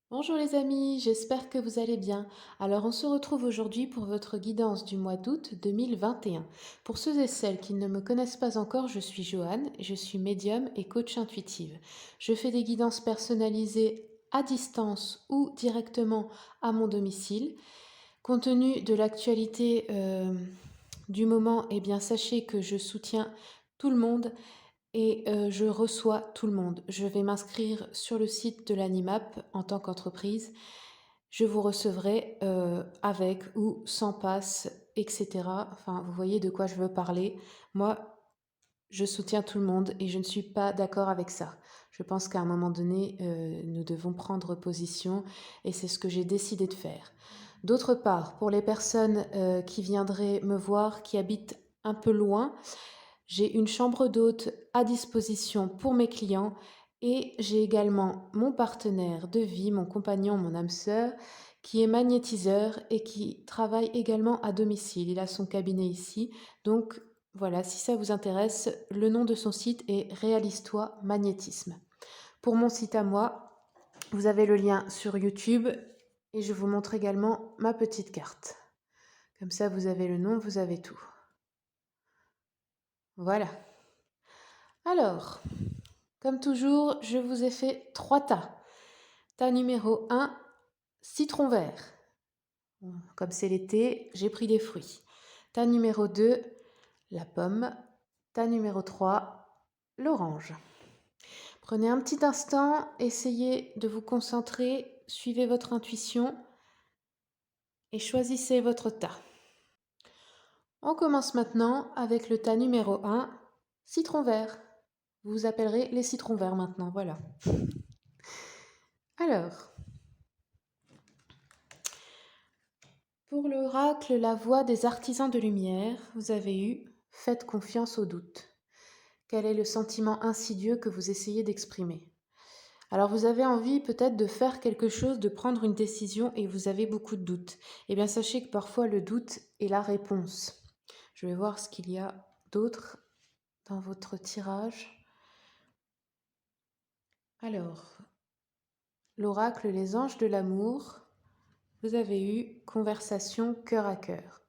Bonjour les amis, j'espère que vous allez bien. Alors on se retrouve aujourd'hui pour votre guidance du mois d'août 2021. Pour ceux et celles qui ne me connaissent pas encore, je suis Joanne, je suis médium et coach intuitive. Je fais des guidances personnalisées à distance ou directement à mon domicile. Compte tenu de l'actualité du moment, eh bien sachez que je soutiens tout le monde et je reçois tout le monde. Je vais m'inscrire sur le site de l'Animap en tant qu'entreprise. Je vous recevrai avec ou sans passe, etc. Enfin, vous voyez de quoi je veux parler. Moi, je soutiens tout le monde et je ne suis pas d'accord avec ça. Je pense qu'à un moment donné, nous devons prendre position et c'est ce que j'ai décidé de faire. D'autre part, pour les personnes qui viendraient me voir, qui habitent un peu loin, j'ai une chambre d'hôte à disposition pour mes clients et j'ai également mon partenaire de vie, mon compagnon, mon âme sœur, qui est magnétiseur et qui travaille également à domicile. Il a son cabinet ici. Donc voilà, si ça vous intéresse, le nom de son site est Réalise-toi Magnétisme. Pour mon site à moi, vous avez le lien sur YouTube et je vous montre également ma petite carte. Comme ça, vous avez le nom, vous avez tout. Voilà. Alors, comme toujours, je vous ai fait 3 tas. Tas numéro 1, citron vert. Comme c'est l'été, j'ai pris des fruits. Tas numéro 2, la pomme. Tas numéro 3, l'orange. Prenez un petit instant, essayez de vous concentrer, suivez votre intuition et choisissez votre tas. On commence maintenant avec le tas numéro 1, citron vert. Vous appellerez les citrons verts maintenant, voilà. Alors, pour l'oracle La Voix des artisans de lumière, vous avez eu « Faites confiance au doute ». Quel est le sentiment insidieux que vous essayez d'exprimer? Alors vous avez envie peut-être de faire quelque chose, de prendre une décision et vous avez beaucoup de doutes. Eh bien sachez que parfois le doute est la réponse. Je vais voir ce qu'il y a d'autre dans votre tirage. Alors, l'oracle Les Anges de l'amour, vous avez eu conversation cœur à cœur.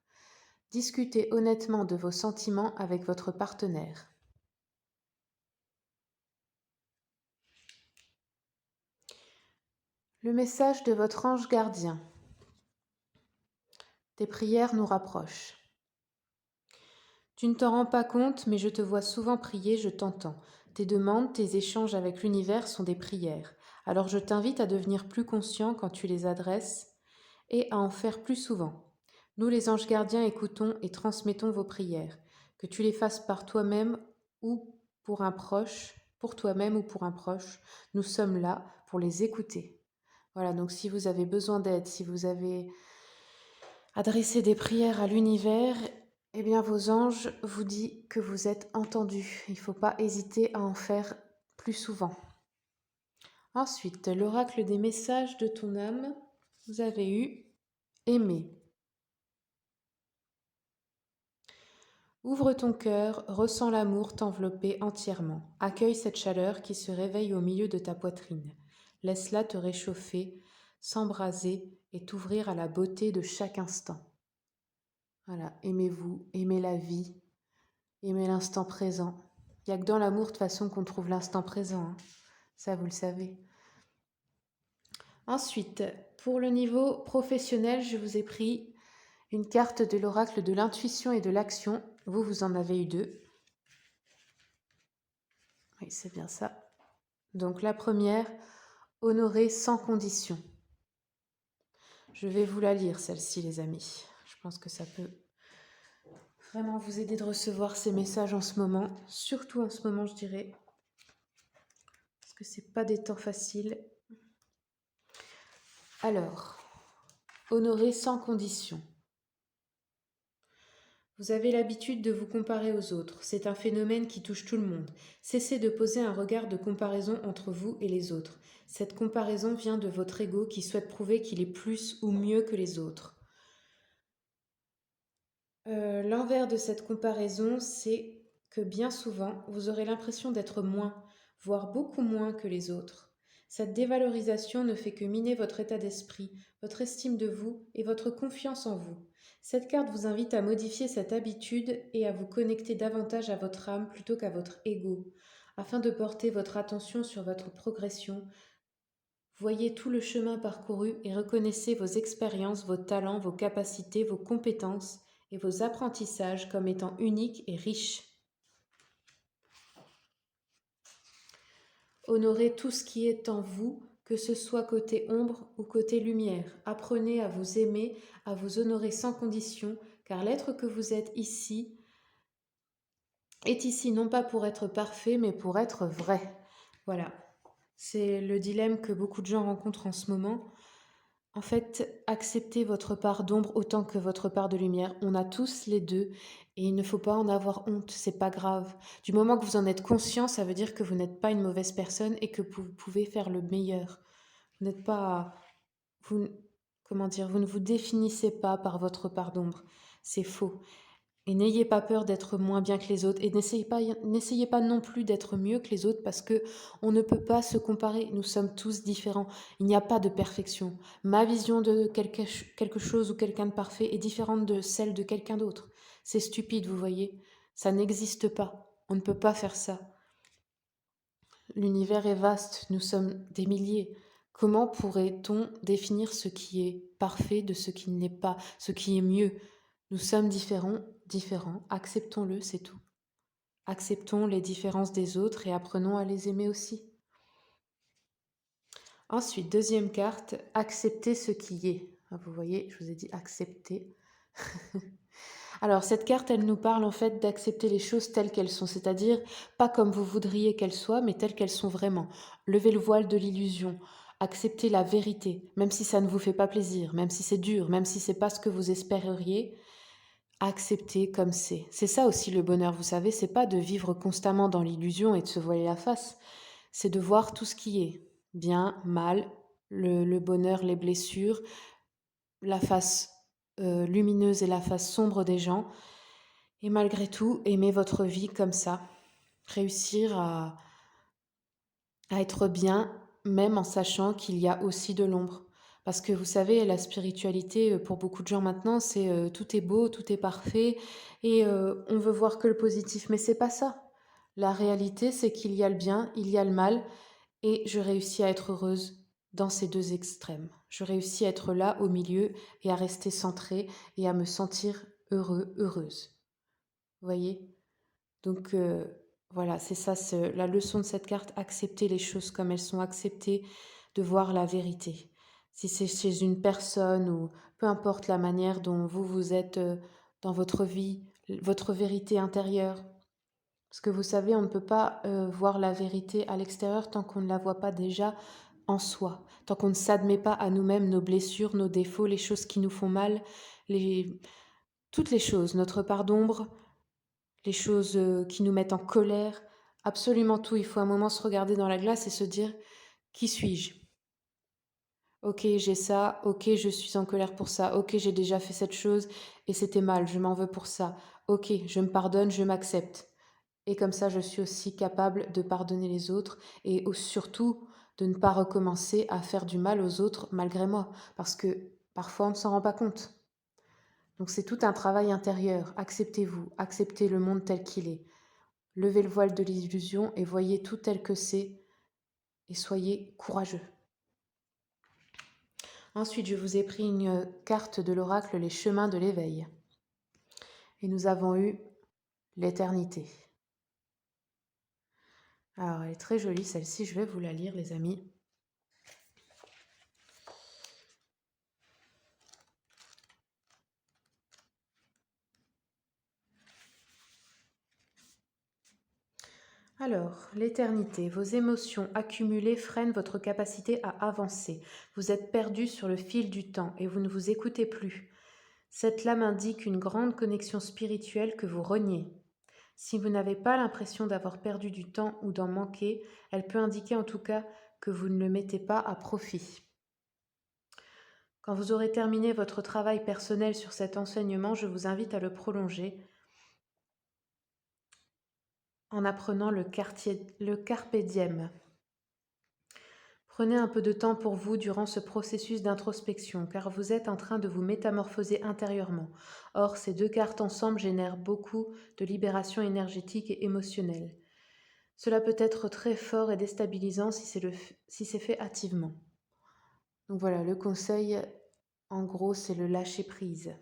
Discutez honnêtement de vos sentiments avec votre partenaire. Le message de votre ange gardien. Tes prières nous rapprochent. Tu ne t'en rends pas compte, mais je te vois souvent prier, je t'entends. Tes demandes, tes échanges avec l'univers sont des prières. Alors je t'invite à devenir plus conscient quand tu les adresses et à en faire plus souvent. Nous, les anges gardiens, écoutons et transmettons vos prières. Que tu les fasses par toi-même ou pour un proche, pour toi-même ou pour un proche, nous sommes là pour les écouter. Voilà, donc si vous avez besoin d'aide, si vous avez adressé des prières à l'univers, eh bien vos anges vous disent que vous êtes entendus. Il ne faut pas hésiter à en faire plus souvent. Ensuite, l'oracle des messages de ton âme, vous avez eu aimer. Ouvre ton cœur, ressens l'amour t'envelopper entièrement. Accueille cette chaleur qui se réveille au milieu de ta poitrine. Laisse-la te réchauffer, s'embraser et t'ouvrir à la beauté de chaque instant. Voilà, aimez-vous, aimez la vie, aimez l'instant présent. Il n'y a que dans l'amour de toute façon qu'on trouve l'instant présent. Hein. Ça, vous le savez. Ensuite, pour le niveau professionnel, je vous ai pris une carte de l'oracle de l'intuition et de l'action. Vous, vous en avez eu 2. Oui, c'est bien ça. Donc la première, honorer sans condition. Je vais vous la lire, celle-ci, les amis. Je pense que ça peut vraiment vous aider de recevoir ces messages en ce moment. Surtout en ce moment, je dirais. Parce que c'est pas des temps faciles. Alors, honorer sans condition. Vous avez l'habitude de vous comparer aux autres. C'est un phénomène qui touche tout le monde. Cessez de poser un regard de comparaison entre vous et les autres. Cette comparaison vient de votre ego qui souhaite prouver qu'il est plus ou mieux que les autres. L'envers de cette comparaison, c'est que bien souvent, vous aurez l'impression d'être moins, voire beaucoup moins que les autres. Cette dévalorisation ne fait que miner votre état d'esprit, votre estime de vous et votre confiance en vous. Cette carte vous invite à modifier cette habitude et à vous connecter davantage à votre âme plutôt qu'à votre ego. Afin de porter votre attention sur votre progression, voyez tout le chemin parcouru et reconnaissez vos expériences, vos talents, vos capacités, vos compétences et vos apprentissages comme étant uniques et riches. Honorez tout ce qui est en vous, que ce soit côté ombre ou côté lumière. Apprenez à vous aimer, à vous honorer sans condition, car l'être que vous êtes ici est ici non pas pour être parfait, mais pour être vrai. Voilà, c'est le dilemme que beaucoup de gens rencontrent en ce moment. En fait, acceptez votre part d'ombre autant que votre part de lumière. On a tous les deux et il ne faut pas en avoir honte, c'est pas grave. Du moment que vous en êtes conscient, ça veut dire que vous n'êtes pas une mauvaise personne et que vous pouvez faire le meilleur. Vous n'êtes pas vous comment dire, vous ne vous définissez pas par votre part d'ombre. C'est faux. Et n'ayez pas peur d'être moins bien que les autres et n'essayez pas non plus d'être mieux que les autres parce que on ne peut pas se comparer. Nous sommes tous différents. Il n'y a pas de perfection. Ma vision de quelque chose ou quelqu'un de parfait est différente de celle de quelqu'un d'autre. C'est stupide, vous voyez. Ça n'existe pas. On ne peut pas faire ça. L'univers est vaste. Nous sommes des milliers. Comment pourrait-on définir ce qui est parfait de ce qui ne l'est pas, ce qui est mieux? Nous sommes différents, acceptons-le, c'est tout. Acceptons les différences des autres et apprenons à les aimer aussi. Ensuite, deuxième carte, accepter ce qui est. Vous voyez, je vous ai dit accepter. Alors, cette carte, elle nous parle en fait d'accepter les choses telles qu'elles sont, c'est-à-dire pas comme vous voudriez qu'elles soient, mais telles qu'elles sont vraiment. Levez le voile de l'illusion. Acceptez la vérité, même si ça ne vous fait pas plaisir, même si c'est dur, même si c'est pas ce que vous espéreriez. Accepter comme c'est. C'est ça aussi le bonheur, vous savez, c'est pas de vivre constamment dans l'illusion et de se voiler la face, c'est de voir tout ce qui est, bien, mal, le bonheur, les blessures, la face lumineuse et la face sombre des gens, et malgré tout, aimer votre vie comme ça, réussir à être bien, même en sachant qu'il y a aussi de l'ombre. Parce que vous savez, la spiritualité, pour beaucoup de gens maintenant, c'est tout est beau, tout est parfait, et on veut voir que le positif, mais c'est pas ça. La réalité, c'est qu'il y a le bien, il y a le mal, et je réussis à être heureuse dans ces deux extrêmes. Je réussis à être là au milieu et à rester centrée et à me sentir heureuse. Vous voyez? Donc voilà, c'est ça, la leçon de cette carte, accepter les choses comme elles sont, accepter de voir la vérité. Si c'est chez une personne ou peu importe la manière dont vous êtes dans votre vie, votre vérité intérieure. Parce que vous savez, on ne peut pas voir la vérité à l'extérieur tant qu'on ne la voit pas déjà en soi, tant qu'on ne s'admet pas à nous-mêmes nos blessures, nos défauts, les choses qui nous font mal, toutes les choses, notre part d'ombre, les choses qui nous mettent en colère, absolument tout. Il faut un moment se regarder dans la glace et se dire, qui suis-je? Ok, j'ai ça, ok, je suis en colère pour ça, ok, j'ai déjà fait cette chose et c'était mal, je m'en veux pour ça, ok, je me pardonne, je m'accepte. Et comme ça, je suis aussi capable de pardonner les autres et surtout de ne pas recommencer à faire du mal aux autres malgré moi, parce que parfois on ne s'en rend pas compte. Donc c'est tout un travail intérieur. Acceptez-vous, acceptez le monde tel qu'il est. Levez le voile de l'illusion et voyez tout tel que c'est et soyez courageux. Ensuite, je vous ai pris une carte de l'oracle Les chemins de l'éveil. Et nous avons eu l'éternité. Alors, elle est très jolie, celle-ci, je vais vous la lire, les amis. Alors, l'éternité, vos émotions accumulées freinent votre capacité à avancer. Vous êtes perdu sur le fil du temps et vous ne vous écoutez plus. Cette lame indique une grande connexion spirituelle que vous reniez. Si vous n'avez pas l'impression d'avoir perdu du temps ou d'en manquer, elle peut indiquer en tout cas que vous ne le mettez pas à profit. Quand vous aurez terminé votre travail personnel sur cet enseignement, je vous invite à le prolonger en apprenant le carpe diem. Prenez un peu de temps pour vous durant ce processus d'introspection, car vous êtes en train de vous métamorphoser intérieurement. Or, ces deux cartes ensemble génèrent beaucoup de libération énergétique et émotionnelle. Cela peut être très fort et déstabilisant si c'est fait hâtivement. Donc voilà, le conseil, en gros, c'est le lâcher prise.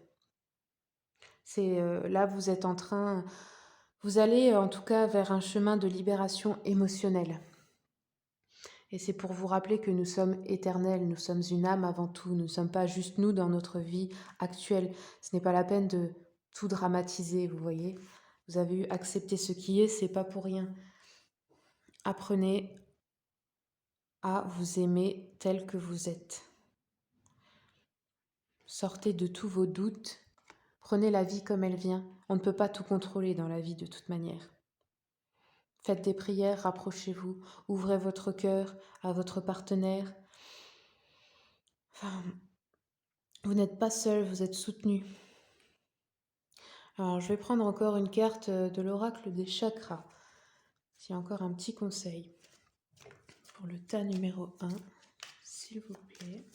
Là, vous allez en tout cas vers un chemin de libération émotionnelle. Et c'est pour vous rappeler que nous sommes éternels, nous sommes une âme avant tout, nous ne sommes pas juste nous dans notre vie actuelle. Ce n'est pas la peine de tout dramatiser, vous voyez. Vous avez eu accepté ce qui est, c'est pas pour rien. Apprenez à vous aimer tel que vous êtes. Sortez de tous vos doutes. Prenez la vie comme elle vient. On ne peut pas tout contrôler dans la vie de toute manière. Faites des prières, rapprochez-vous, ouvrez votre cœur à votre partenaire. Enfin, vous n'êtes pas seul, vous êtes soutenu. Alors, je vais prendre encore une carte de l'oracle des chakras. S'il y a encore un petit conseil pour le tas numéro 1, s'il vous plaît.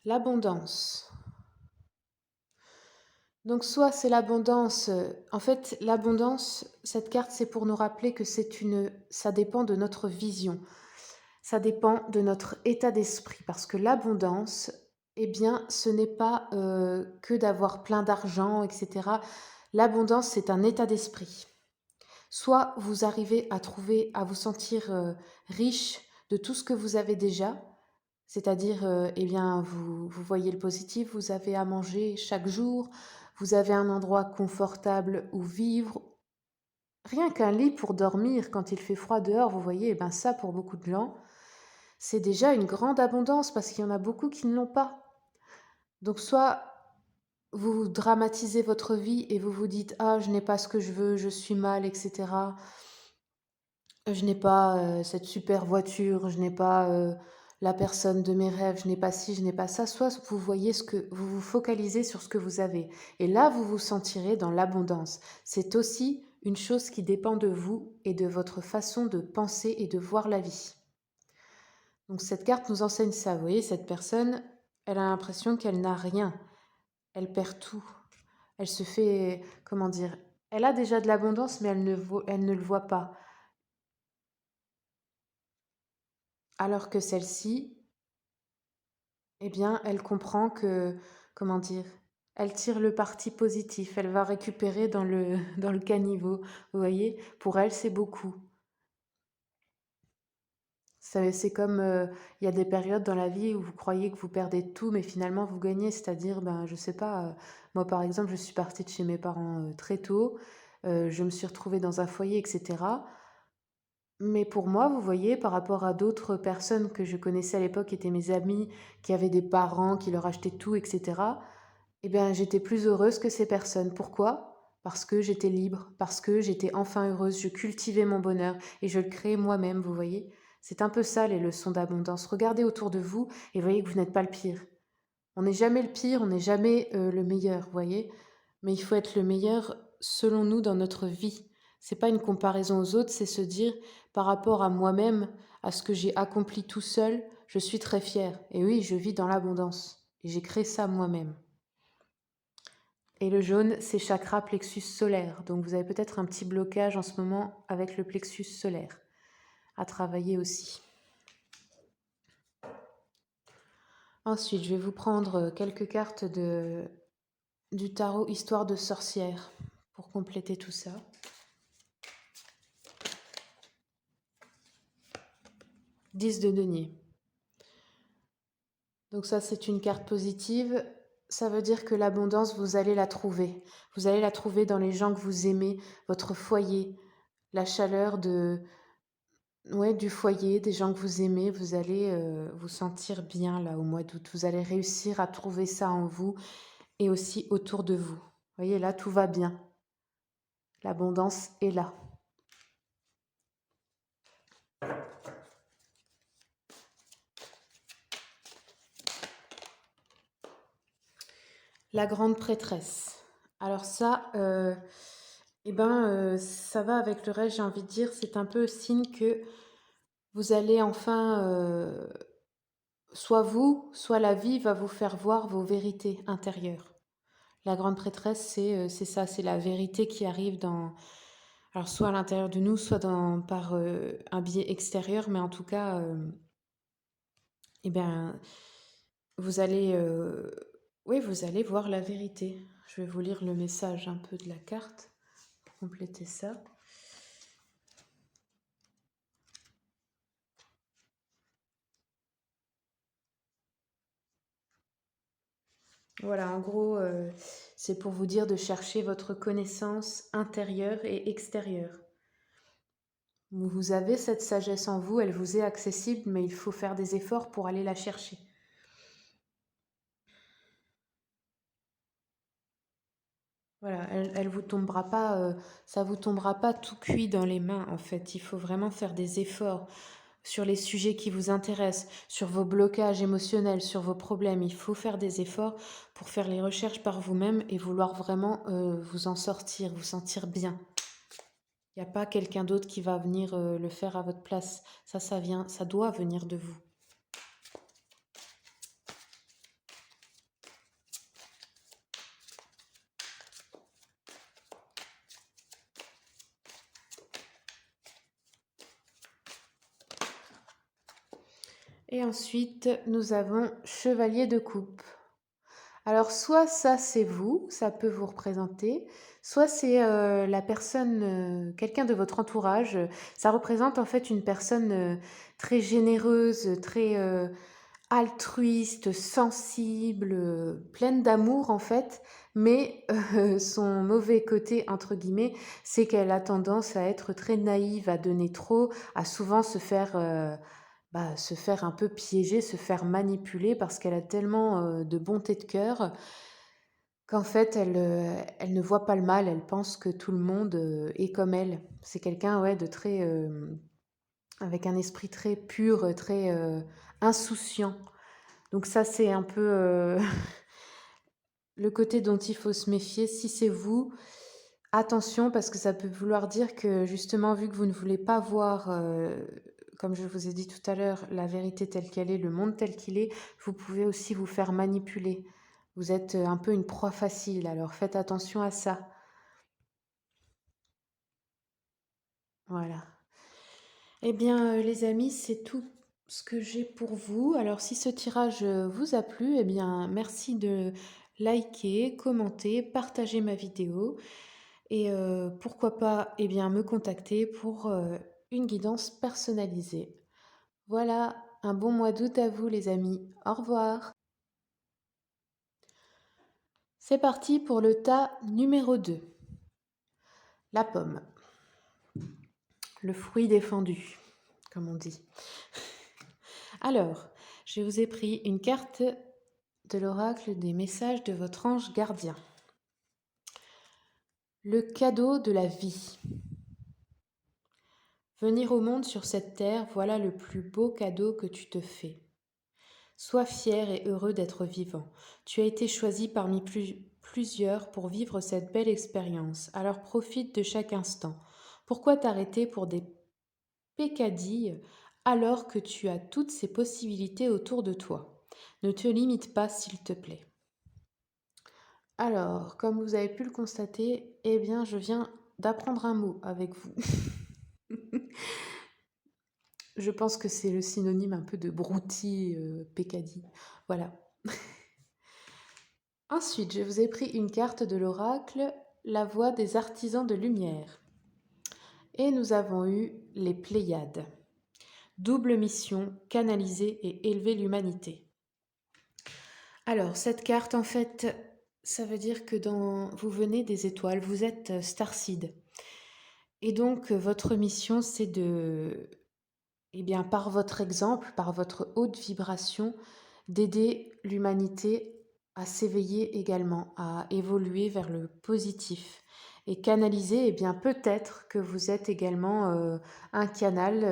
L'abondance. Donc soit c'est l'abondance, en fait l'abondance, cette carte c'est pour nous rappeler que ça dépend de notre vision, ça dépend de notre état d'esprit, parce que l'abondance, eh bien ce n'est pas que d'avoir plein d'argent, etc. L'abondance c'est un état d'esprit. Soit vous arrivez à vous sentir riche de tout ce que vous avez déjà, c'est-à-dire, eh bien, vous voyez le positif, vous avez à manger chaque jour, vous avez un endroit confortable où vivre, rien qu'un lit pour dormir quand il fait froid dehors, vous voyez, eh ben ça pour beaucoup de gens, c'est déjà une grande abondance parce qu'il y en a beaucoup qui ne l'ont pas. Donc soit vous dramatisez votre vie et vous vous dites ah je n'ai pas ce que je veux, je suis mal, etc. Je n'ai pas cette super voiture, je n'ai pas la personne de mes rêves, je n'ai pas ci, je n'ai pas ça. Soit vous voyez vous vous focalisez sur ce que vous avez. Et là, vous vous sentirez dans l'abondance. C'est aussi une chose qui dépend de vous et de votre façon de penser et de voir la vie. Donc cette carte nous enseigne ça. Vous voyez, cette personne, elle a l'impression qu'elle n'a rien. Elle perd tout. Elle se fait, comment dire, elle a déjà de l'abondance, mais elle ne le voit pas. Alors que celle-ci, eh bien, elle comprend que, comment dire, elle tire le parti positif, elle va récupérer dans dans le caniveau. Vous voyez, pour elle, c'est beaucoup. C'est comme, il y a des périodes dans la vie où vous croyez que vous perdez tout, mais finalement vous gagnez. C'est-à-dire, ben, je sais pas, moi par exemple, je suis partie de chez mes parents très tôt, je me suis retrouvée dans un foyer, etc. Mais pour moi, vous voyez, par rapport à d'autres personnes que je connaissais à l'époque, qui étaient mes amis, qui avaient des parents, qui leur achetaient tout, etc., eh bien, j'étais plus heureuse que ces personnes. Pourquoi? Parce que j'étais libre, parce que j'étais enfin heureuse, je cultivais mon bonheur et je le créais moi-même, vous voyez. C'est un peu ça les leçons d'abondance. Regardez autour de vous et voyez que vous n'êtes pas le pire. On n'est jamais le pire, on n'est jamais le meilleur, vous voyez. Mais il faut être le meilleur selon nous dans notre vie. C'est pas une comparaison aux autres, c'est se dire par rapport à moi-même, à ce que j'ai accompli tout seul, je suis très fière. Et oui, je vis dans l'abondance. Et j'ai créé ça moi-même. Et le jaune, c'est chakra plexus solaire. Donc vous avez peut-être un petit blocage en ce moment avec le plexus solaire à travailler aussi. Ensuite, je vais vous prendre quelques cartes du tarot Histoire de sorcière pour compléter tout ça. « 10 de denier. Donc ça, c'est une carte positive. Ça veut dire que l'abondance, vous allez la trouver. Vous allez la trouver dans les gens que vous aimez, votre foyer, la chaleur du foyer, des gens que vous aimez. Vous allez vous sentir bien là au mois d'août. Vous allez réussir à trouver ça en vous et aussi autour de vous. Vous voyez, là, tout va bien. L'abondance est là. La grande prêtresse. Alors ça, ça va avec le reste, j'ai envie de dire, c'est un peu signe que vous allez enfin, soit vous, soit la vie va vous faire voir vos vérités intérieures. La grande prêtresse, c'est ça, c'est la vérité qui arrive dans, alors soit à l'intérieur de nous, soit par un biais extérieur, mais en tout cas, eh bien, vous allez, oui, vous allez voir la vérité. Je vais vous lire le message un peu de la carte pour compléter ça. Voilà, en gros, c'est pour vous dire de chercher votre connaissance intérieure et extérieure. Vous avez cette sagesse en vous, elle vous est accessible, mais il faut faire des efforts pour aller la chercher. Voilà, elle vous tombera pas, ça vous tombera pas tout cuit dans les mains en fait. Il faut vraiment faire des efforts sur les sujets qui vous intéressent, sur vos blocages émotionnels, sur vos problèmes. Il faut faire des efforts pour faire les recherches par vous-même et vouloir vraiment vous en sortir, vous sentir bien. Il n'y a pas quelqu'un d'autre qui va venir le faire à votre place. Ça vient, ça doit venir de vous. Et ensuite, nous avons Chevalier de coupe. Alors, soit ça, c'est vous, ça peut vous représenter, soit c'est la personne, quelqu'un de votre entourage. Ça représente en fait une personne très généreuse, très altruiste, sensible, pleine d'amour en fait, mais son mauvais côté, entre guillemets, c'est qu'elle a tendance à être très naïve, à donner trop, à souvent se faire un peu piéger, se faire manipuler parce qu'elle a tellement de bonté de cœur qu'en fait elle ne voit pas le mal, elle pense que tout le monde est comme elle. C'est quelqu'un ouais, de très, avec un esprit très pur, très insouciant. Donc ça, c'est un peu le côté dont il faut se méfier. Si c'est vous, attention, parce que ça peut vouloir dire que justement, vu que vous ne voulez pas voir, comme je vous ai dit tout à l'heure, la vérité telle qu'elle est, le monde tel qu'il est, vous pouvez aussi vous faire manipuler. Vous êtes un peu une proie facile, alors faites attention à ça. Voilà. Eh bien, les amis, c'est tout ce que j'ai pour vous. Alors, si ce tirage vous a plu, eh bien, merci de liker, commenter, partager ma vidéo et pourquoi pas, eh bien, me contacter pour une guidance personnalisée. Voilà, un bon mois d'août à vous, les amis. Au revoir. C'est parti pour le tas numéro 2. La pomme. Le fruit défendu, comme on dit. Alors, je vous ai pris une carte de l'oracle des messages de votre ange gardien. Le cadeau de la vie. Venir au monde sur cette terre, voilà le plus beau cadeau que tu te fais. Sois fier et heureux d'être vivant. Tu as été choisi parmi plusieurs pour vivre cette belle expérience, alors profite de chaque instant. Pourquoi t'arrêter pour des pécadilles alors que tu as toutes ces possibilités autour de toi? Ne te limite pas, s'il te plaît. Alors, comme vous avez pu le constater, eh bien, je viens d'apprendre un mot avec vous. Je pense que c'est le synonyme un peu de broutilles, peccadilles. Voilà. Ensuite, je vous ai pris une carte de l'oracle, la voix des artisans de lumière. Et nous avons eu les Pléiades. Double mission, canaliser et élever l'humanité. Alors, cette carte, en fait, ça veut dire que vous venez des étoiles, vous êtes Starseed. Et donc, votre mission, c'est de, eh bien, par votre exemple, par votre haute vibration, d'aider l'humanité à s'éveiller également, à évoluer vers le positif. Et canaliser, eh bien, peut-être que vous êtes également un canal,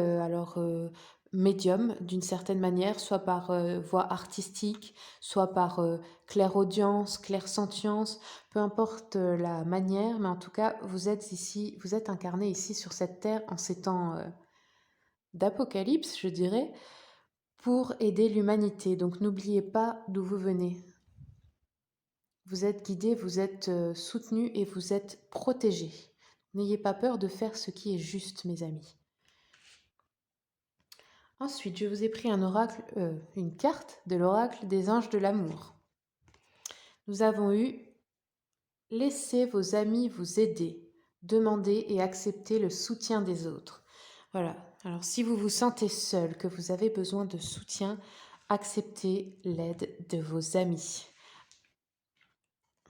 médium d'une certaine manière, soit par voie artistique, soit par clairaudience, clairsentience, peu importe la manière, mais en tout cas, vous êtes ici, vous êtes incarné ici sur cette terre en ces temps d'apocalypse, je dirais, pour aider l'humanité. Donc n'oubliez pas d'où vous venez. Vous êtes guidé, vous êtes soutenu et vous êtes protégé. N'ayez pas peur de faire ce qui est juste, mes amis. Ensuite, je vous ai pris une carte de l'oracle des anges de l'amour. Nous avons eu « Laissez vos amis vous aider, demandez et acceptez le soutien des autres ». Voilà, alors si vous vous sentez seul, que vous avez besoin de soutien, acceptez l'aide de vos amis.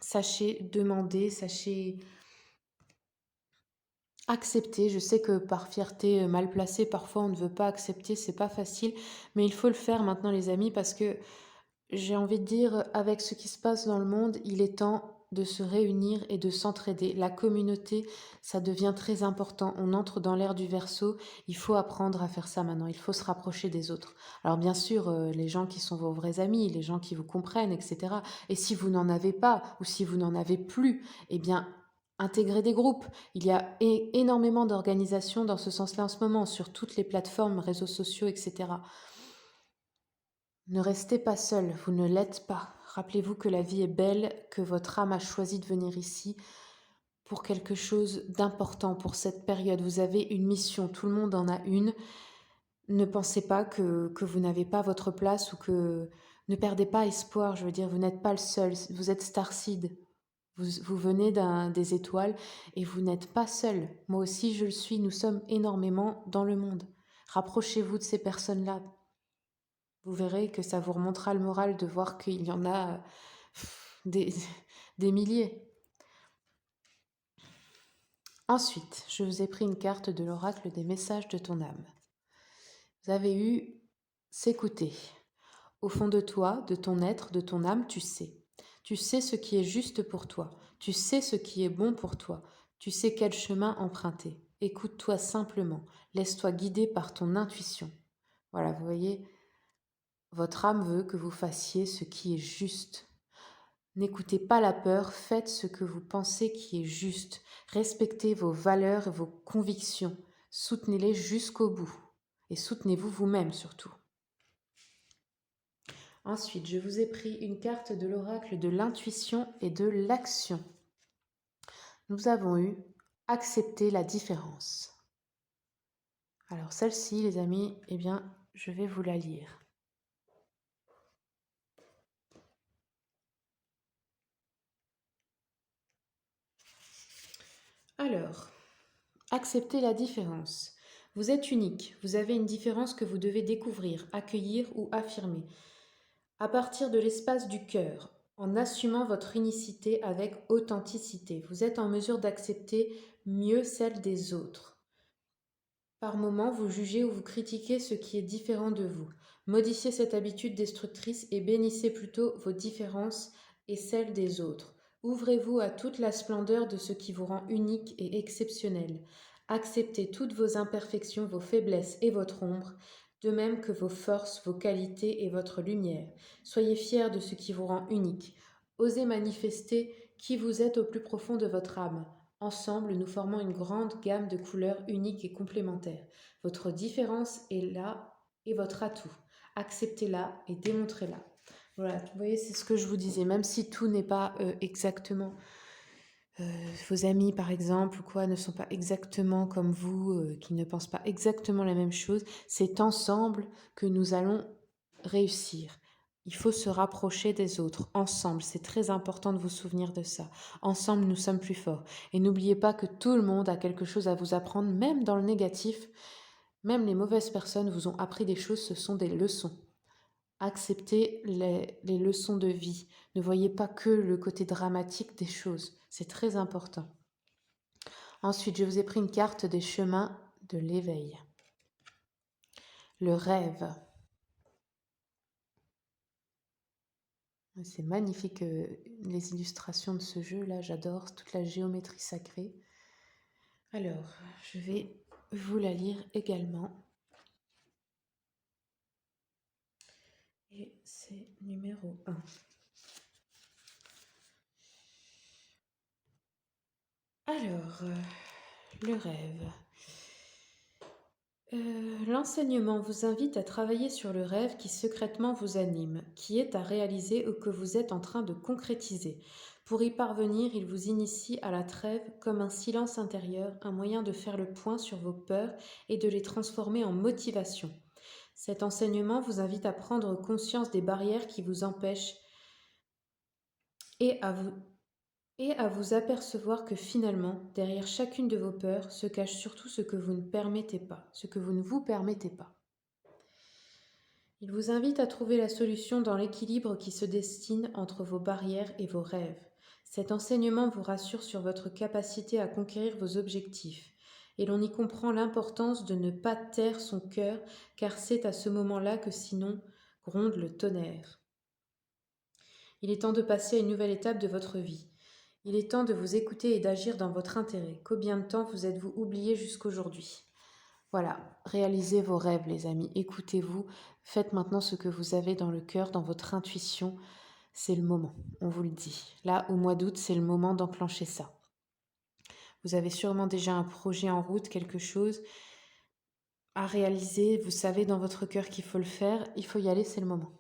Sachez demander, sachez accepter. Je sais que par fierté mal placée, parfois on ne veut pas accepter, c'est pas facile, mais il faut le faire maintenant les amis parce que j'ai envie de dire, avec ce qui se passe dans le monde, il est temps de se réunir et de s'entraider. La communauté, ça devient très important. On entre dans l'ère du Verseau. Il faut apprendre à faire ça maintenant. Il faut se rapprocher des autres. Alors bien sûr, les gens qui sont vos vrais amis, les gens qui vous comprennent, etc. Et si vous n'en avez pas ou si vous n'en avez plus, eh bien, intégrez des groupes. Il y a énormément d'organisations dans ce sens-là en ce moment, sur toutes les plateformes, réseaux sociaux, etc. Ne restez pas seul, vous ne l'êtes pas. Rappelez-vous que la vie est belle, que votre âme a choisi de venir ici pour quelque chose d'important pour cette période. Vous avez une mission, tout le monde en a une. Ne pensez pas que vous n'avez pas votre place ou que... Ne perdez pas espoir, je veux dire, vous n'êtes pas le seul, vous êtes Starseed. Vous venez des étoiles et vous n'êtes pas seul. Moi aussi, je le suis, nous sommes énormément dans le monde. Rapprochez-vous de ces personnes-là. Vous verrez que ça vous remontera le moral de voir qu'il y en a des, des milliers. Ensuite, je vous ai pris une carte de l'oracle des messages de ton âme. Vous avez eu s'écouter. Au fond de toi, de ton être, de ton âme, tu sais. Tu sais ce qui est juste pour toi. Tu sais ce qui est bon pour toi. Tu sais quel chemin emprunter. Écoute-toi simplement. Laisse-toi guider par ton intuition. Voilà, vous voyez, votre âme veut que vous fassiez ce qui est juste. N'écoutez pas la peur, faites ce que vous pensez qui est juste. Respectez vos valeurs et vos convictions. Soutenez-les jusqu'au bout. Et soutenez-vous vous-même surtout. Ensuite, je vous ai pris une carte de l'oracle de l'intuition et de l'action. Nous avons eu accepter la différence. Alors celle-ci, les amis, eh bien, je vais vous la lire. Alors, acceptez la différence. Vous êtes unique, vous avez une différence que vous devez découvrir, accueillir ou affirmer. À partir de l'espace du cœur, en assumant votre unicité avec authenticité, vous êtes en mesure d'accepter mieux celle des autres. Par moments, vous jugez ou vous critiquez ce qui est différent de vous. Modifiez cette habitude destructrice et bénissez plutôt vos différences et celles des autres. Ouvrez-vous à toute la splendeur de ce qui vous rend unique et exceptionnel. Acceptez toutes vos imperfections, vos faiblesses et votre ombre, de même que vos forces, vos qualités et votre lumière. Soyez fiers de ce qui vous rend unique. Osez manifester qui vous êtes au plus profond de votre âme. Ensemble, nous formons une grande gamme de couleurs uniques et complémentaires. Votre différence est là et votre atout. Acceptez-la et démontrez-la. Voilà, vous voyez, c'est ce que je vous disais. Même si tout n'est pas exactement... vos amis, par exemple, ou quoi, ne sont pas exactement comme vous, qui ne pensent pas exactement la même chose, c'est ensemble que nous allons réussir. Il faut se rapprocher des autres, ensemble. C'est très important de vous souvenir de ça. Ensemble, nous sommes plus forts. Et n'oubliez pas que tout le monde a quelque chose à vous apprendre, même dans le négatif. Même les mauvaises personnes vous ont appris des choses, ce sont des leçons. Acceptez les leçons de vie. Ne voyez pas que le côté dramatique des choses. C'est très important. Ensuite, je vous ai pris une carte des chemins de l'éveil. Le rêve. C'est magnifique les illustrations de ce jeu-là, j'adore toute la géométrie sacrée. Alors, je vais vous la lire également. Et c'est numéro 1. Alors, le rêve. L'enseignement vous invite à travailler sur le rêve qui secrètement vous anime, qui est à réaliser ou que vous êtes en train de concrétiser. Pour y parvenir, il vous initie à la trêve comme un silence intérieur, un moyen de faire le point sur vos peurs et de les transformer en motivation. Cet enseignement vous invite à prendre conscience des barrières qui vous empêchent et à vous apercevoir que finalement, derrière chacune de vos peurs, se cache surtout ce que vous ne permettez pas, ce que vous ne vous permettez pas. Il vous invite à trouver la solution dans l'équilibre qui se destine entre vos barrières et vos rêves. Cet enseignement vous rassure sur votre capacité à conquérir vos objectifs. Et l'on y comprend l'importance de ne pas taire son cœur, car c'est à ce moment-là que sinon gronde le tonnerre. Il est temps de passer à une nouvelle étape de votre vie. Il est temps de vous écouter et d'agir dans votre intérêt. Combien de temps vous êtes-vous oublié jusqu'aujourd'hui ? Voilà, réalisez vos rêves les amis, écoutez-vous, faites maintenant ce que vous avez dans le cœur, dans votre intuition, c'est le moment, on vous le dit. Là, au mois d'août, c'est le moment d'enclencher ça. Vous avez sûrement déjà un projet en route, quelque chose à réaliser, vous savez dans votre cœur qu'il faut le faire, il faut y aller, c'est le moment.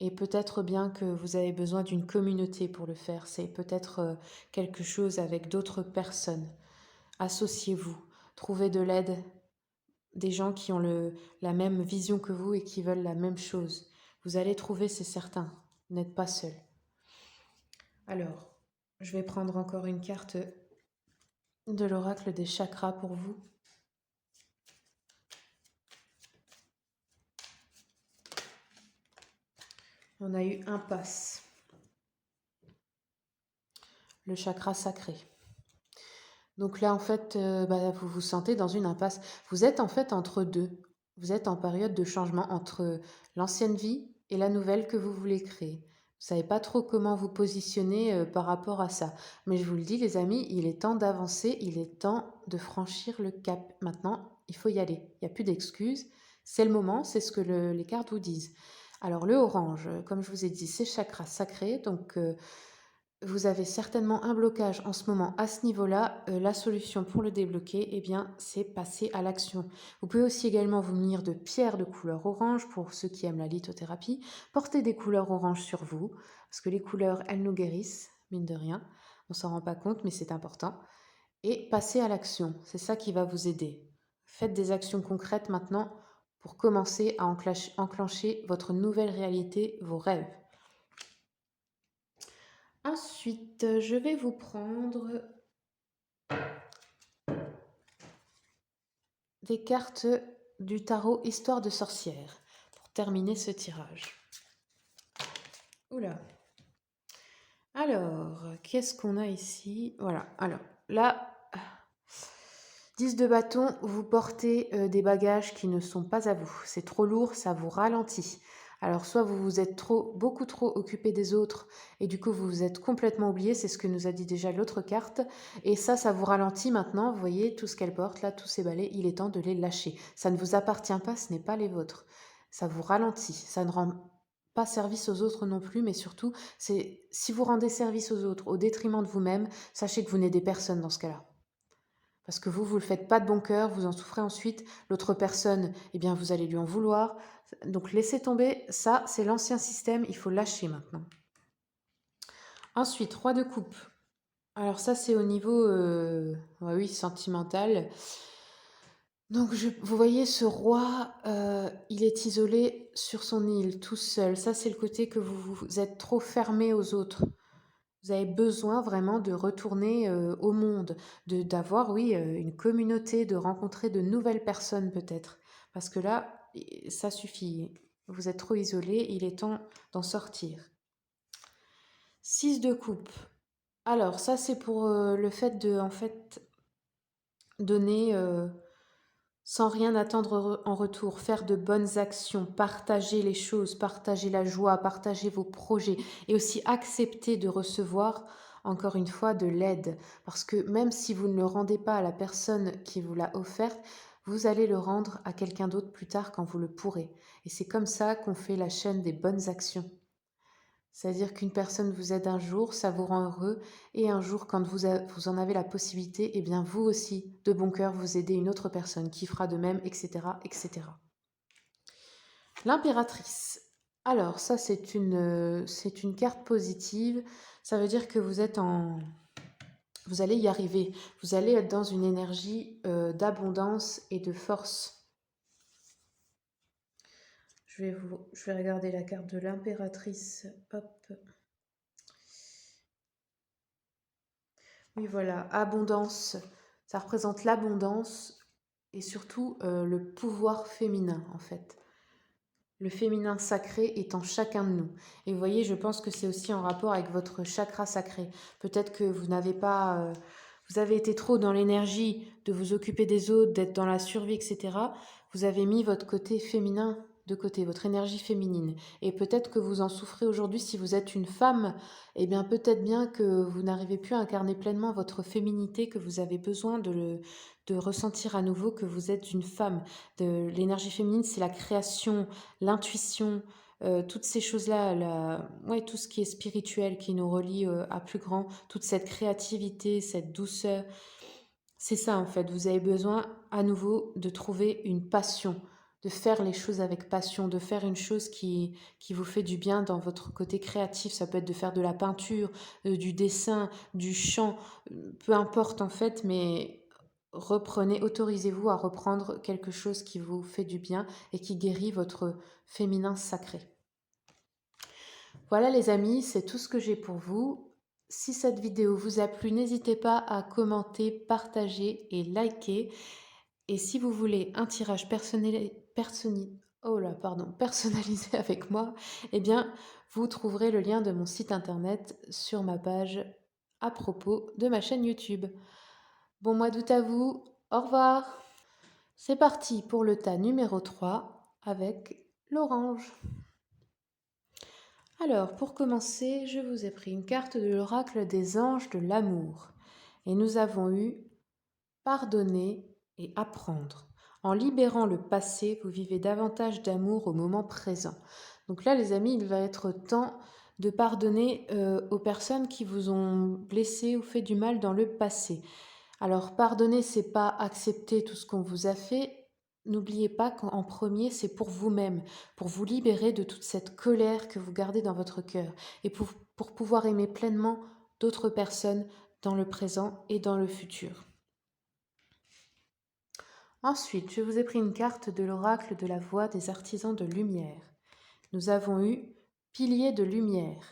Et peut-être bien que vous avez besoin d'une communauté pour le faire, c'est peut-être quelque chose avec d'autres personnes. Associez-vous, trouvez de l'aide, des gens qui ont la même vision que vous et qui veulent la même chose. Vous allez trouver, c'est certain, vous n'êtes pas seul. Alors, je vais prendre encore une carte de l'oracle des chakras pour vous. On a eu impasse. Le chakra sacré. Donc là, en fait, vous vous sentez dans une impasse. Vous êtes en fait entre deux. Vous êtes en période de changement entre l'ancienne vie et la nouvelle que vous voulez créer. Vous savez pas trop comment vous positionner par rapport à ça. Mais je vous le dis, les amis, il est temps d'avancer, il est temps de franchir le cap. Maintenant, il faut y aller. Il n'y a plus d'excuses. C'est le moment, c'est ce que les cartes vous disent. Alors le orange, comme je vous ai dit, c'est chakra sacré, donc vous avez certainement un blocage en ce moment à ce niveau-là. La solution pour le débloquer, eh bien, c'est passer à l'action. Vous pouvez aussi également vous munir de pierres de couleur orange pour ceux qui aiment la lithothérapie. Portez des couleurs orange sur vous, parce que les couleurs, elles nous guérissent, mine de rien. On s'en rend pas compte, mais c'est important. Et passez à l'action, c'est ça qui va vous aider. Faites des actions concrètes maintenant pour commencer à enclencher votre nouvelle réalité, vos rêves. Ensuite, je vais vous prendre des cartes du tarot Histoire de sorcière pour terminer ce tirage. Oula. Alors, qu'est-ce qu'on a ici? Voilà, alors là, 10 de bâton, vous portez des bagages qui ne sont pas à vous. C'est trop lourd, ça vous ralentit. Alors soit vous vous êtes beaucoup trop occupé des autres et du coup vous vous êtes complètement oublié, c'est ce que nous a dit déjà l'autre carte. Et ça vous ralentit maintenant, vous voyez tout ce qu'elle porte là, tous ces balais, il est temps de les lâcher. Ça ne vous appartient pas, ce n'est pas les vôtres. Ça vous ralentit, ça ne rend pas service aux autres non plus, mais surtout, c'est si vous rendez service aux autres au détriment de vous-même, sachez que vous n'aidez personne dans ce cas-là. Parce que vous ne le faites pas de bon cœur, vous en souffrez ensuite, l'autre personne, eh bien vous allez lui en vouloir. Donc laissez tomber, ça c'est l'ancien système, il faut lâcher maintenant. Ensuite, roi de coupe. Alors ça c'est au niveau sentimental. Donc vous voyez ce roi, il est isolé sur son île, tout seul. Ça c'est le côté que vous êtes trop fermé aux autres. Vous avez besoin vraiment de retourner au monde, d'avoir, oui, une communauté, de rencontrer de nouvelles personnes peut-être. Parce que là, ça suffit. Vous êtes trop isolé, il est temps d'en sortir. 6 de coupe. Alors, ça, c'est pour le fait de, en fait, donner sans rien attendre en retour, faire de bonnes actions, partager les choses, partager la joie, partager vos projets et aussi accepter de recevoir encore une fois de l'aide. Parce que même si vous ne le rendez pas à la personne qui vous l'a offerte, vous allez le rendre à quelqu'un d'autre plus tard quand vous le pourrez. Et c'est comme ça qu'on fait la chaîne des bonnes actions. C'est-à-dire qu'une personne vous aide un jour, ça vous rend heureux, et un jour, quand vous en avez la possibilité, eh bien vous aussi, de bon cœur, vous aidez une autre personne qui fera de même, etc., etc. L'impératrice. Alors ça, c'est une carte positive. Ça veut dire que vous allez y arriver. Vous allez être dans une énergie d'abondance et de force. Je vais regarder la carte de l'impératrice. Hop. Oui, voilà, abondance. Ça représente l'abondance et surtout le pouvoir féminin, en fait. Le féminin sacré est en chacun de nous. Et vous voyez, je pense que c'est aussi en rapport avec votre chakra sacré. Peut-être que vous n'avez pas... vous avez été trop dans l'énergie de vous occuper des autres, d'être dans la survie, etc. Vous avez mis votre côté féminin de côté, votre énergie féminine. Et peut-être que vous en souffrez aujourd'hui si vous êtes une femme. Eh bien, peut-être bien que vous n'arrivez plus à incarner pleinement votre féminité, que vous avez besoin de ressentir à nouveau que vous êtes une femme. L'énergie féminine, c'est la création, l'intuition, toutes ces choses-là, ouais, tout ce qui est spirituel, qui nous relie à plus grand, toute cette créativité, cette douceur, c'est ça en fait. Vous avez besoin à nouveau de trouver une passion, de faire les choses avec passion, de faire une chose qui vous fait du bien dans votre côté créatif. Ça peut être de faire de la peinture, du dessin, du chant, peu importe en fait, mais reprenez, autorisez-vous à reprendre quelque chose qui vous fait du bien et qui guérit votre féminin sacré. Voilà les amis, c'est tout ce que j'ai pour vous. Si cette vidéo vous a plu, n'hésitez pas à commenter, partager et liker. Et si vous voulez un tirage personnalisé avec moi, eh bien, vous trouverez le lien de mon site internet sur ma page à propos de ma chaîne YouTube. Bon mois d'août à vous, au revoir. C'est parti pour le tas numéro 3 avec l'orange. Alors, pour commencer, je vous ai pris une carte de l'oracle des anges de l'amour. Et nous avons eu pardonner et apprendre. En libérant le passé, vous vivez davantage d'amour au moment présent. Donc là, les amis, il va être temps de pardonner aux personnes qui vous ont blessé ou fait du mal dans le passé. Alors, pardonner, c'est pas accepter tout ce qu'on vous a fait. N'oubliez pas qu'en premier, c'est pour vous-même, pour vous libérer de toute cette colère que vous gardez dans votre cœur et pour pouvoir aimer pleinement d'autres personnes dans le présent et dans le futur. Ensuite, je vous ai pris une carte de l'oracle de la voix des artisans de lumière. Nous avons eu pilier de lumière.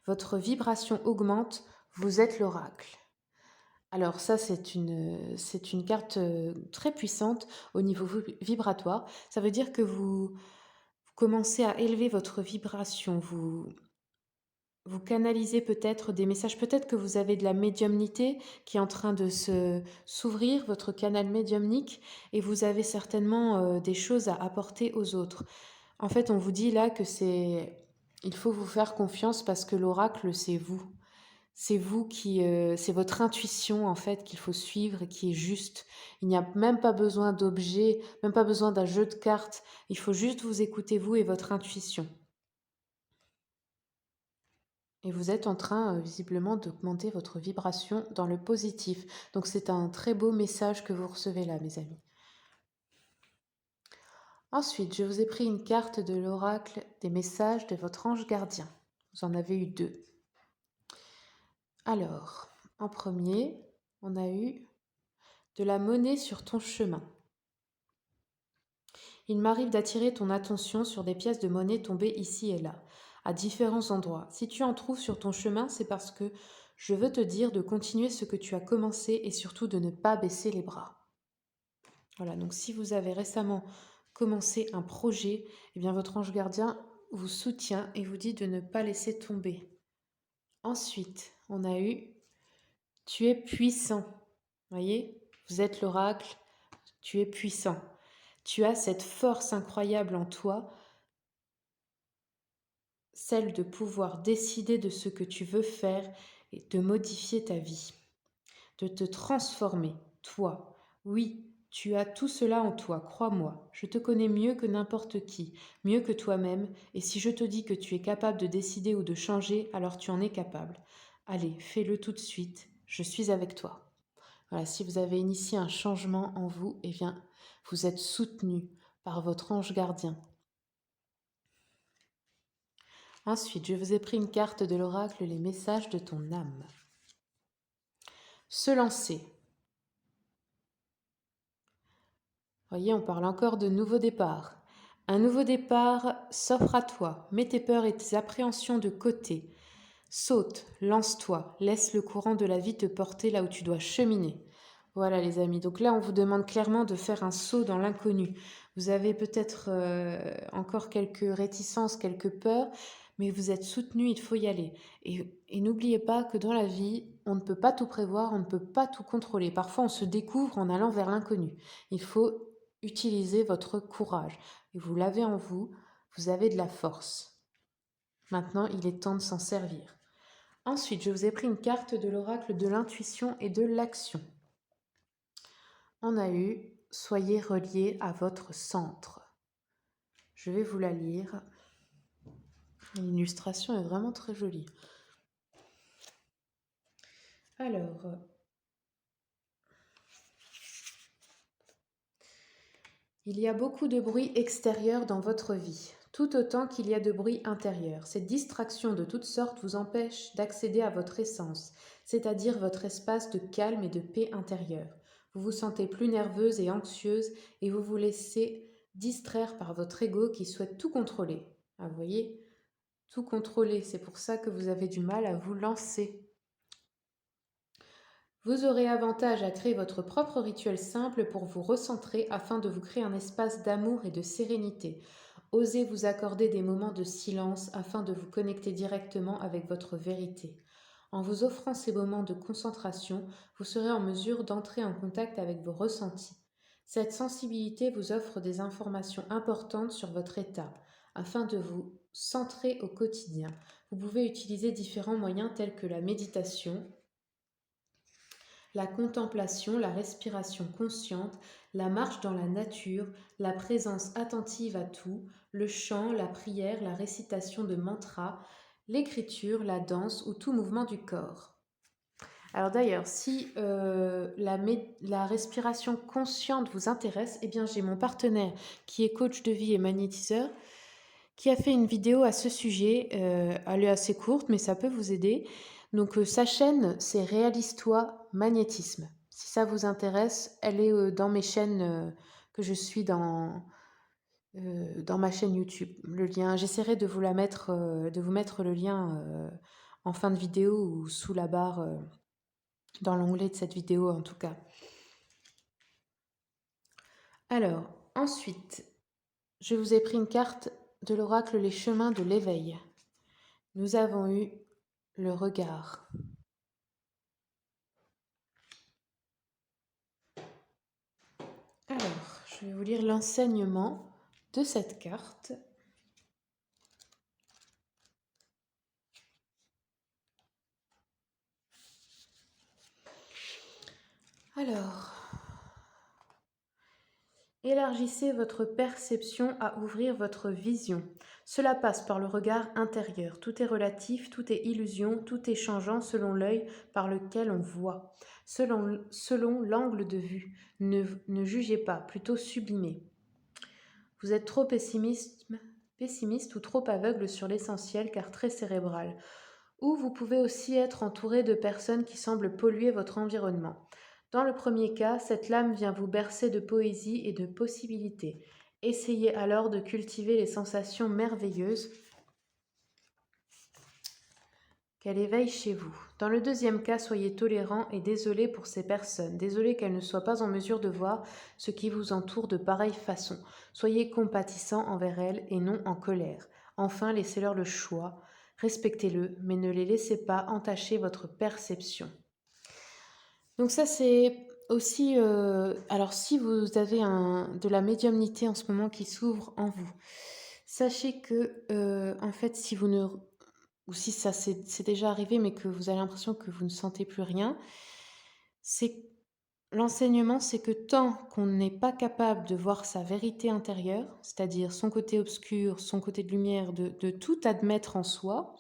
Votre vibration augmente, vous êtes l'oracle. Alors ça, c'est une carte très puissante au niveau vibratoire. Ça veut dire que vous commencez à élever votre vibration, vous canalisez peut-être des messages, peut-être que vous avez de la médiumnité qui est en train de s'ouvrir, votre canal médiumnique, et vous avez certainement des choses à apporter aux autres. En fait, on vous dit là que il faut vous faire confiance parce que l'oracle, c'est vous. C'est vous c'est votre intuition en fait qu'il faut suivre et qui est juste. Il n'y a même pas besoin d'objets, même pas besoin d'un jeu de cartes. Il faut juste vous écouter vous et votre intuition. Et vous êtes en train, visiblement, d'augmenter votre vibration dans le positif. Donc c'est un très beau message que vous recevez là, mes amis. Ensuite, je vous ai pris une carte de l'oracle des messages de votre ange gardien. Vous en avez eu 2. Alors, en premier, on a eu de la monnaie sur ton chemin. Il m'arrive d'attirer ton attention sur des pièces de monnaie tombées ici et là, à différents endroits. Si tu en trouves sur ton chemin, c'est parce que je veux te dire de continuer ce que tu as commencé et surtout de ne pas baisser les bras. Voilà, donc si vous avez récemment commencé un projet, eh bien votre ange gardien vous soutient et vous dit de ne pas laisser tomber. Ensuite, on a eu « Tu es puissant ». Voyez, vous êtes l'oracle, tu es puissant. Tu as cette force incroyable en toi, celle de pouvoir décider de ce que tu veux faire et de modifier ta vie, de te transformer, toi. Oui, Tu as tout cela en toi, crois-moi. Je te connais mieux que n'importe qui, mieux que toi-même, et si je te dis que tu es capable de décider ou de changer, alors tu en es capable. Allez, fais-le tout de suite. Je suis avec toi. Voilà, si vous avez initié un changement en vous, eh bien, vous êtes soutenu par votre ange gardien. Ensuite, je vous ai pris une carte de l'oracle, les messages de ton âme. Se lancer. Voyez, on parle encore de nouveau départ. Un nouveau départ s'offre à toi. Mets tes peurs et tes appréhensions de côté. Saute, lance-toi, laisse le courant de la vie te porter là où tu dois cheminer. Voilà les amis, donc là on vous demande clairement de faire un saut dans l'inconnu. Vous avez peut-être encore quelques réticences, quelques peurs, mais vous êtes soutenu, il faut y aller. Et n'oubliez pas que dans la vie, on ne peut pas tout prévoir, on ne peut pas tout contrôler. Parfois on se découvre en allant vers l'inconnu. Il faut utiliser votre courage. Et vous l'avez en vous, vous avez de la force. Maintenant, il est temps de s'en servir. Ensuite, je vous ai pris une carte de l'oracle de l'intuition et de l'action. On a eu « Soyez reliés à votre centre ». Je vais vous la lire. L'illustration est vraiment très jolie. Alors, il y a beaucoup de bruit extérieur dans votre vie, tout autant qu'il y a de bruit intérieur. Cette distraction de toutes sortes vous empêche d'accéder à votre essence, c'est-à-dire votre espace de calme et de paix intérieure. Vous vous sentez plus nerveuse et anxieuse et vous vous laissez distraire par votre ego qui souhaite tout contrôler. Ah, vous voyez, tout contrôler, c'est pour ça que vous avez du mal à vous lancer. Vous aurez avantage à créer votre propre rituel simple pour vous recentrer afin de vous créer un espace d'amour et de sérénité. Osez vous accorder des moments de silence afin de vous connecter directement avec votre vérité. En vous offrant ces moments de concentration, vous serez en mesure d'entrer en contact avec vos ressentis. Cette sensibilité vous offre des informations importantes sur votre état. Afin de vous centrer au quotidien, vous pouvez utiliser différents moyens tels que la méditation, la contemplation, la respiration consciente, la marche dans la nature, la présence attentive à tout, le chant, la prière, la récitation de mantras, l'écriture, la danse ou tout mouvement du corps. Alors d'ailleurs, si la respiration consciente vous intéresse, eh bien j'ai mon partenaire qui est coach de vie et magnétiseur qui a fait une vidéo à ce sujet. Elle est assez courte, mais ça peut vous aider. Donc sa chaîne, c'est Réalise-toi Magnétisme. Si ça vous intéresse, elle est dans mes chaînes que je suis dans ma chaîne YouTube. Le lien, j'essaierai de vous mettre le lien en fin de vidéo ou sous la barre, dans l'onglet de cette vidéo en tout cas. Alors, ensuite, je vous ai pris une carte de l'oracle Les chemins de l'éveil. Nous avons eu le regard. Alors, je vais vous lire l'enseignement de cette carte. Alors, élargissez votre perception à ouvrir votre vision. Cela passe par le regard intérieur. Tout est relatif, tout est illusion, tout est changeant selon l'œil par lequel on voit. Selon l'angle de vue. Ne jugez pas, plutôt sublimez. Vous êtes trop pessimiste ou trop aveugle sur l'essentiel car très cérébral. Ou vous pouvez aussi être entouré de personnes qui semblent polluer votre environnement. Dans le premier cas, cette lame vient vous bercer de poésie et de possibilités. Essayez alors de cultiver les sensations merveilleuses qu'elle éveille chez vous. Dans le deuxième cas, soyez tolérant et désolé pour ces personnes. Désolé qu'elles ne soient pas en mesure de voir ce qui vous entoure de pareille façon. Soyez compatissant envers elles et non en colère. Enfin, laissez-leur le choix. Respectez-le, mais ne les laissez pas entacher votre perception. Donc ça, c'est aussi... alors, si vous avez de la médiumnité en ce moment qui s'ouvre en vous, sachez que, en fait, si vous ne... ou si ça c'est déjà arrivé, mais que vous avez l'impression que vous ne sentez plus rien, c'est L'enseignement, c'est que tant qu'on n'est pas capable de voir sa vérité intérieure, c'est-à-dire son côté obscur, son côté de lumière, de tout admettre en soi,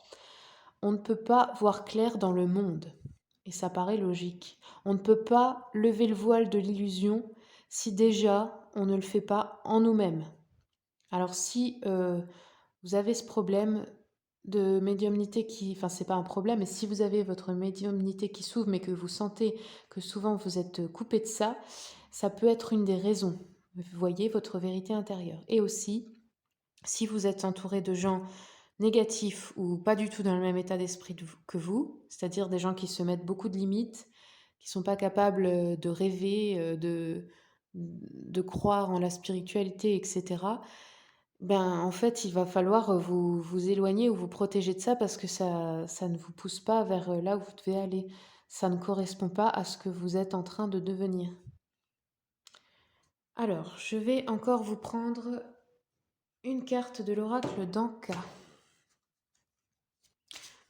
on ne peut pas voir clair dans le monde. Et ça paraît logique. On ne peut pas lever le voile de l'illusion si déjà on ne le fait pas en nous-mêmes. Alors si vous avez ce problème de médiumnité qui, enfin c'est pas un problème, mais si vous avez votre médiumnité qui s'ouvre mais que vous sentez que souvent vous êtes coupé de ça, ça peut être une des raisons. Vous voyez votre vérité intérieure. Et aussi, si vous êtes entouré de gens négatifs ou pas du tout dans le même état d'esprit que vous, c'est-à-dire des gens qui se mettent beaucoup de limites, qui sont pas capables de rêver, de croire en la spiritualité, etc. Ben, en fait, il va falloir vous éloigner ou vous protéger de ça parce que ça ne vous pousse pas vers là où vous devez aller. Ça ne correspond pas à ce que vous êtes en train de devenir. Alors, je vais encore vous prendre une carte de l'oracle d'Anka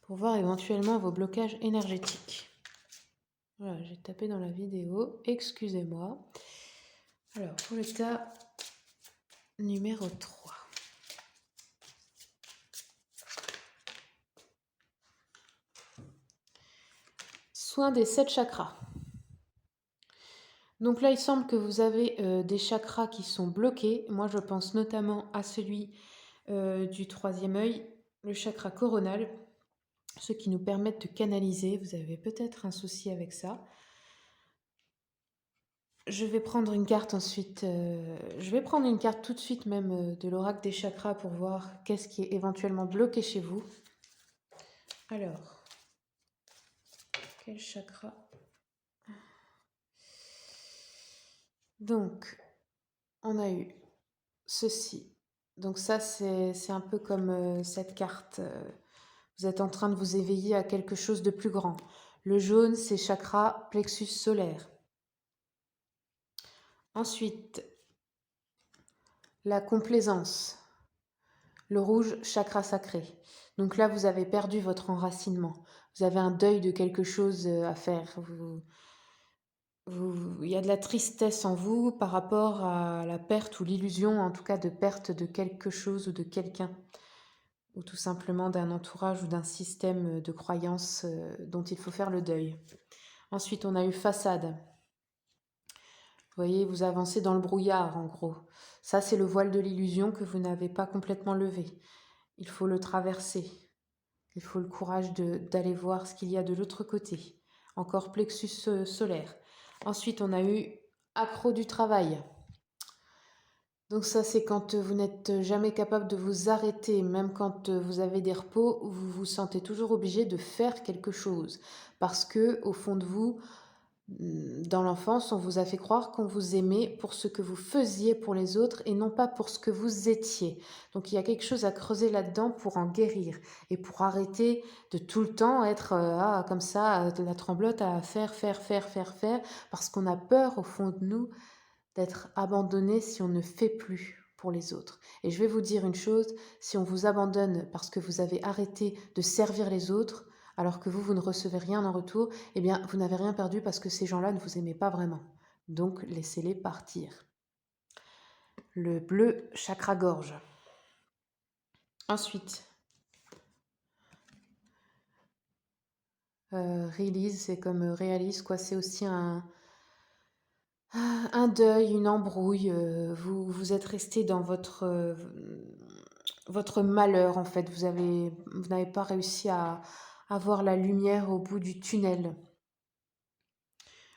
pour voir éventuellement vos blocages énergétiques. Voilà, j'ai tapé dans la vidéo, excusez-moi. Alors, pour l'état numéro 3. Soin des 7 chakras. Donc là, il semble que vous avez des chakras qui sont bloqués. Moi, je pense notamment à celui du troisième œil, le chakra coronal, ceux qui nous permettent de canaliser. Vous avez peut-être un souci avec ça. Je vais prendre une carte ensuite. Je vais prendre une carte tout de suite même de l'oracle des chakras pour voir qu'est-ce qui est éventuellement bloqué chez vous. Alors, quel chakra? Donc, on a eu ceci. Donc ça, c'est un peu comme cette carte. Vous êtes en train de vous éveiller à quelque chose de plus grand. Le jaune, c'est chakra plexus solaire. Ensuite, la complaisance. Le rouge, chakra sacré. Donc là, vous avez perdu votre enracinement. Vous avez un deuil de quelque chose à faire. Il y a de la tristesse en vous par rapport à la perte ou l'illusion, en tout cas, de perte de quelque chose ou de quelqu'un. Ou tout simplement d'un entourage ou d'un système de croyances dont il faut faire le deuil. Ensuite, on a eu façade. Vous voyez, vous avancez dans le brouillard, en gros. Ça, c'est le voile de l'illusion que vous n'avez pas complètement levé. Il faut le traverser. Il faut le courage d'aller voir ce qu'il y a de l'autre côté. Encore plexus solaire. Ensuite, on a eu accro du travail. Donc ça, c'est quand vous n'êtes jamais capable de vous arrêter, même quand vous avez des repos, vous vous sentez toujours obligé de faire quelque chose. Parce que, au fond de vous, dans l'enfance, on vous a fait croire qu'on vous aimait pour ce que vous faisiez pour les autres et non pas pour ce que vous étiez. Donc il y a quelque chose à creuser là-dedans pour en guérir et pour arrêter de tout le temps être comme ça, de la tremblote à faire, parce qu'on a peur au fond de nous d'être abandonné si on ne fait plus pour les autres. Et je vais vous dire une chose, si on vous abandonne parce que vous avez arrêté de servir les autres, alors que vous ne recevez rien en retour, eh bien, vous n'avez rien perdu parce que ces gens-là ne vous aimaient pas vraiment. Donc, laissez-les partir. Le bleu, chakra-gorge. Ensuite, release, c'est comme réalise, quoi. C'est aussi un deuil, une embrouille. Vous êtes resté dans votre malheur, en fait. Vous n'avez pas réussi à voir la lumière au bout du tunnel.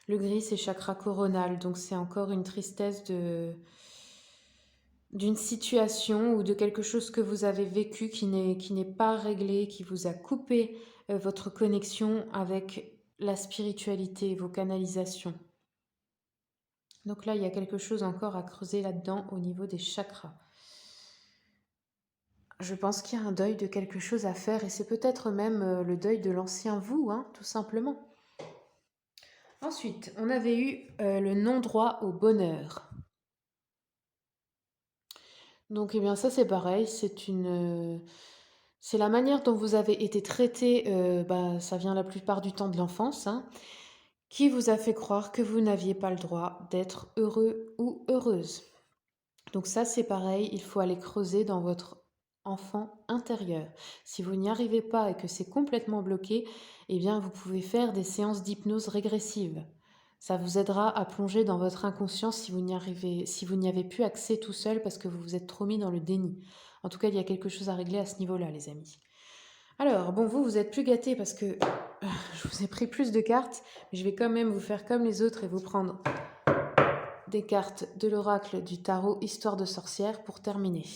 Le gris, c'est chakra coronal, donc c'est encore une tristesse d'une situation ou de quelque chose que vous avez vécu qui n'est pas réglé, qui vous a coupé votre connexion avec la spiritualité, vos canalisations. Donc là, il y a quelque chose encore à creuser là-dedans au niveau des chakras. Je pense qu'il y a un deuil de quelque chose à faire et c'est peut-être même le deuil de l'ancien vous, hein, tout simplement. Ensuite, on avait eu le non-droit au bonheur. Donc, eh bien, ça c'est pareil, c'est la manière dont vous avez été traité, ça vient la plupart du temps de l'enfance, hein, qui vous a fait croire que vous n'aviez pas le droit d'être heureux ou heureuse. Donc ça, c'est pareil, il faut aller creuser dans votre enfant intérieur. Si vous n'y arrivez pas et que c'est complètement bloqué, eh bien, vous pouvez faire des séances d'hypnose régressive. Ça vous aidera à plonger dans votre inconscient si vous n'y avez plus accès tout seul parce que vous vous êtes trop mis dans le déni. En tout cas, il y a quelque chose à régler à ce niveau-là, les amis. Alors, bon, vous êtes plus gâtés parce que je vous ai pris plus de cartes, mais je vais quand même vous faire comme les autres et vous prendre des cartes de l'oracle du tarot Histoire de sorcière pour terminer.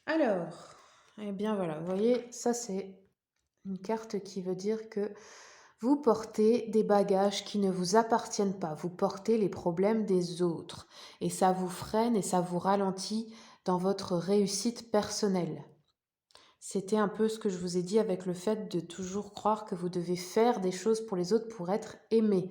Alors, eh bien voilà, vous voyez, ça c'est une carte qui veut dire que vous portez des bagages qui ne vous appartiennent pas, vous portez les problèmes des autres et ça vous freine et ça vous ralentit dans votre réussite personnelle. C'était un peu ce que je vous ai dit avec le fait de toujours croire que vous devez faire des choses pour les autres pour être aimé.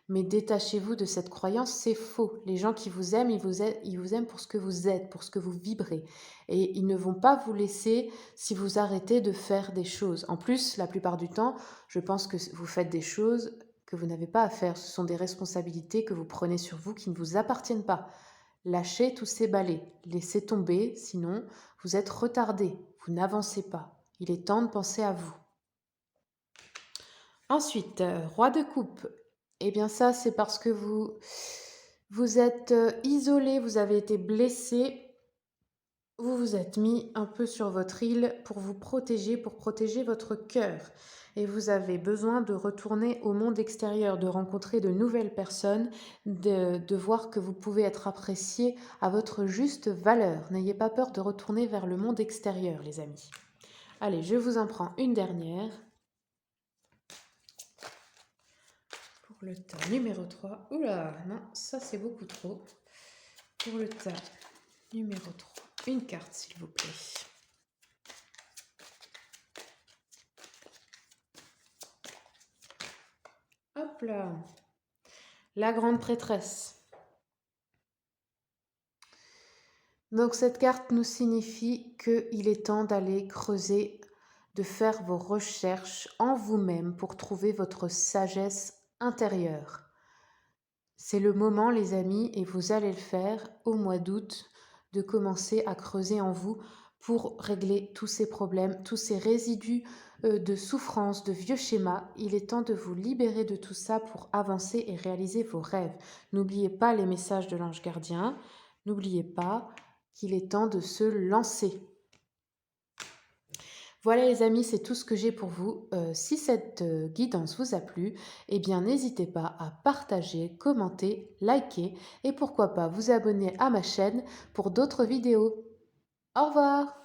Mais détachez-vous de cette croyance, c'est faux. Les gens qui vous aiment, ils vous aiment pour ce que vous êtes, pour ce que vous vibrez. Et ils ne vont pas vous laisser si vous arrêtez de faire des choses. En plus, la plupart du temps, je pense que vous faites des choses que vous n'avez pas à faire. Ce sont des responsabilités que vous prenez sur vous qui ne vous appartiennent pas. Lâchez tous ces balais, laissez tomber, sinon vous êtes retardé, vous n'avancez pas. Il est temps de penser à vous. Ensuite, roi de coupe. Eh bien ça, c'est parce que vous êtes isolé, vous avez été blessé, vous vous êtes mis un peu sur votre île pour vous protéger, pour protéger votre cœur. Et vous avez besoin de retourner au monde extérieur, de rencontrer de nouvelles personnes, de voir que vous pouvez être apprécié à votre juste valeur. N'ayez pas peur de retourner vers le monde extérieur, les amis. Allez, je vous en prends une dernière. Pour le tas numéro 3. Oula, non, ça c'est beaucoup trop. Pour le tas numéro 3. Une carte, s'il vous plaît. Hop là. La grande prêtresse. Donc cette carte nous signifie qu'il est temps d'aller creuser, de faire vos recherches en vous-même pour trouver votre sagesse intérieure. C'est le moment, les amis, et vous allez le faire au mois d'août, de commencer à creuser en vous pour régler tous ces problèmes, tous ces résidus de souffrance, de vieux schémas. Il est temps de vous libérer de tout ça pour avancer et réaliser vos rêves. N'oubliez pas les messages de l'ange gardien. N'oubliez pas qu'il est temps de se lancer. Voilà les amis, c'est tout ce que j'ai pour vous. Si cette guidance vous a plu, eh bien n'hésitez pas à partager, commenter, liker et pourquoi pas vous abonner à ma chaîne pour d'autres vidéos. Au revoir!